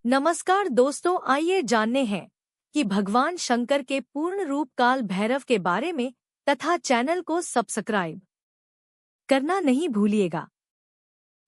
नमस्कार दोस्तों, आइए जानने हैं कि भगवान शंकर के पूर्ण रूप काल भैरव के बारे में तथा चैनल को सब्सक्राइब करना नहीं भूलिएगा।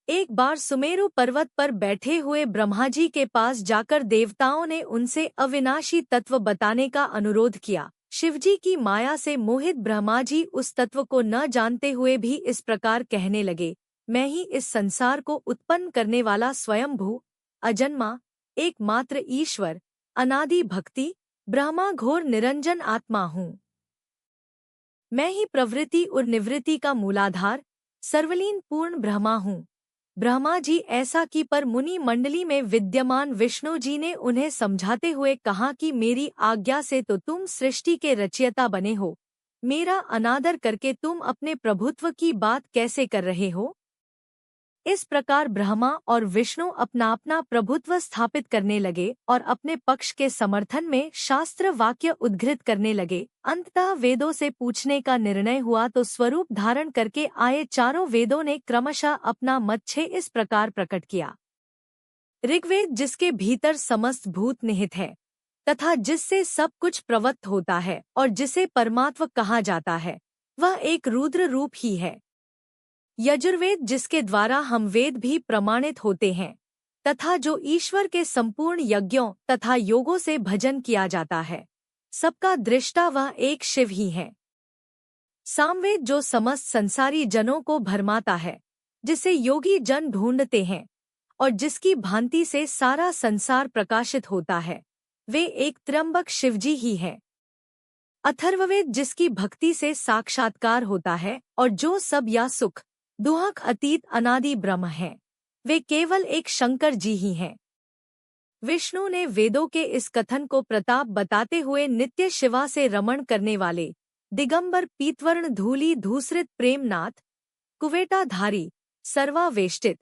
एक बार सुमेरु पर्वत पर बैठे हुए ब्रह्मा जी के पास जाकर देवताओं ने उनसे अविनाशी तत्व बताने का अनुरोध किया। शिवजी की माया से मोहित ब्रह्मा जी उस तत्व को न जानते हुए भी इस प्रकार कहने लगे, मैं ही इस संसार को उत्पन्न करने वाला स्वयंभू अजन्मा एकमात्र ईश्वर अनादि भक्ति ब्रह्मा घोर निरंजन आत्मा हूँ। मैं ही प्रवृत्ति और निवृत्ति का मूलाधार सर्वलीन पूर्ण ब्रह्मा हूँ। ब्रह्मा जी ऐसा की पर मुनि मंडली में विद्यमान विष्णु जी ने उन्हें समझाते हुए कहा कि मेरी आज्ञा से तो तुम सृष्टि के रचयिता बने हो, मेरा अनादर करके तुम अपने प्रभुत्व की बात कैसे कर रहे हो। इस प्रकार ब्रह्मा और विष्णु अपना अपना प्रभुत्व स्थापित करने लगे और अपने पक्ष के समर्थन में शास्त्र वाक्य उद्धृत करने लगे। अंततः वेदों से पूछने का निर्णय हुआ तो स्वरूप धारण करके आए चारों वेदों ने क्रमशः अपना मत इस प्रकार प्रकट किया। ऋग्वेद, जिसके भीतर समस्त भूत निहित है तथा जिससे सब कुछ प्रवत्त होता है और जिसे परमात्मा कहा जाता है, वह एक रुद्र रूप ही है। यजुर्वेद, जिसके द्वारा हम वेद भी प्रमाणित होते हैं तथा जो ईश्वर के संपूर्ण यज्ञों तथा योगों से भजन किया जाता है, सबका दृष्टा वह एक शिव ही है। सामवेद, जो समस्त संसारी जनों को भरमाता है, जिसे योगी जन ढूंढते हैं और जिसकी भांति से सारा संसार प्रकाशित होता है, वे एक त्र्यंबक शिवजी ही है। अथर्ववेद, जिसकी भक्ति से साक्षात्कार होता है और जो सब या सुख दुहक अतीत अनादि ब्रह्म है, वे केवल एक शंकर जी ही हैं। विष्णु ने वेदों के इस कथन को प्रताप बताते हुए नित्य शिवा से रमण करने वाले दिगंबर पीतवर्ण धूली धूसरित प्रेमनाथ कुवेटाधारी सर्वावेष्टित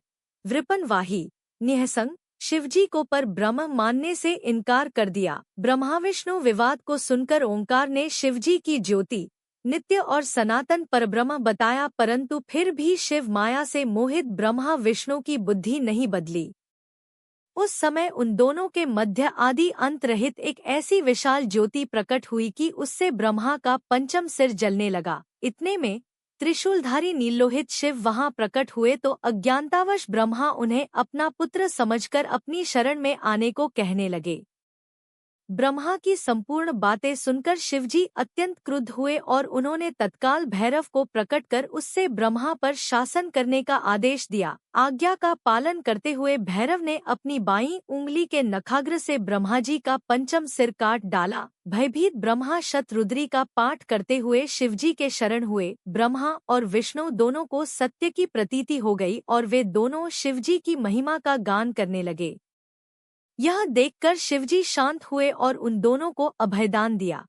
वृपनवाही निहसंग शिवजी को पर ब्रह्म मानने से इनकार कर दिया। ब्रह्मा विष्णु विवाद को सुनकर ओंकार ने शिवजी की ज्योति नित्य और सनातन परब्रह्म बताया, परंतु फिर भी शिव माया से मोहित ब्रह्मा विष्णु की बुद्धि नहीं बदली। उस समय उन दोनों के मध्य आदि अंत रहित एक ऐसी विशाल ज्योति प्रकट हुई कि उससे ब्रह्मा का पंचम सिर जलने लगा। इतने में त्रिशूलधारी नीलोहित शिव वहां प्रकट हुए तो अज्ञानतावश ब्रह्मा उन्हें अपना पुत्र समझकर अपनी शरण में आने को कहने लगे। ब्रह्मा की संपूर्ण बातें सुनकर शिवजी अत्यंत क्रुद्ध हुए और उन्होंने तत्काल भैरव को प्रकट कर उससे ब्रह्मा पर शासन करने का आदेश दिया। आज्ञा का पालन करते हुए भैरव ने अपनी बाईं उंगली के नखाग्र से ब्रह्मा जी का पंचम सिर काट डाला। भयभीत ब्रह्मा शतरुद्री का पाठ करते हुए शिवजी के शरण हुए। ब्रह्मा और विष्णु दोनों को सत्य की प्रतीति हो गई और वे दोनों शिवजी की महिमा का गान करने लगे। यह देखकर शिवजी शांत हुए और उन दोनों को अभयदान दिया।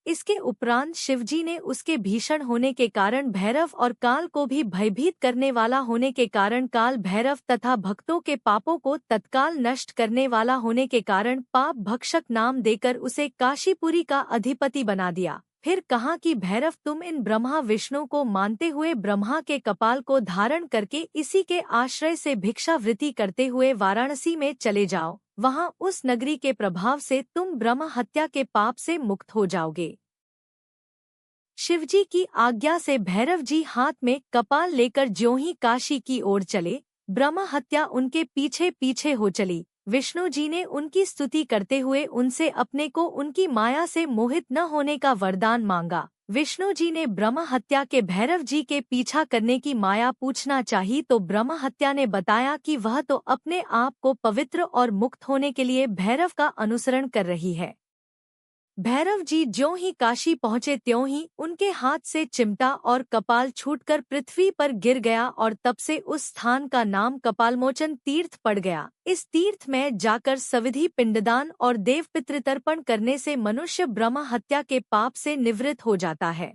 इसके उपरांत शिवजी ने उसके भीषण होने के कारण भैरव और काल को भी भयभीत करने वाला होने के कारण काल भैरव तथा भक्तों के पापों को तत्काल नष्ट करने वाला होने के कारण पाप भक्षक नाम देकर उसे काशीपुरी का अधिपति बना दिया। फिर कहा कि भैरव, तुम इन ब्रह्मा विष्णु को मानते हुए ब्रह्मा के कपाल को धारण करके इसी के आश्रय से भिक्षावृत्ति करते हुए वाराणसी में चले जाओ। वहां उस नगरी के प्रभाव से तुम ब्रह्म हत्या के पाप से मुक्त हो जाओगे। शिवजी की आज्ञा से भैरव जी हाथ में कपाल लेकर ज्यों ही काशी की ओर चले, ब्रह्म हत्या उनके पीछे पीछे हो चली। विष्णु जी ने उनकी स्तुति करते हुए उनसे अपने को उनकी माया से मोहित न होने का वरदान मांगा। विष्णु जी ने ब्रह्म हत्या के भैरव जी के पीछा करने की माया पूछना चाही तो ब्रह्म हत्या ने बताया कि वह तो अपने आप को पवित्र और मुक्त होने के लिए भैरव का अनुसरण कर रही है। भैरव जी ज्यों ही काशी पहुँचे त्यों ही उनके हाथ से चिमटा और कपाल छूटकर पृथ्वी पर गिर गया और तब से उस स्थान का नाम कपालमोचन तीर्थ पड़ गया। इस तीर्थ में जाकर सविधि पिंडदान और देव पितृतर्पण करने से मनुष्य ब्रह्म हत्या के पाप से निवृत्त हो जाता है।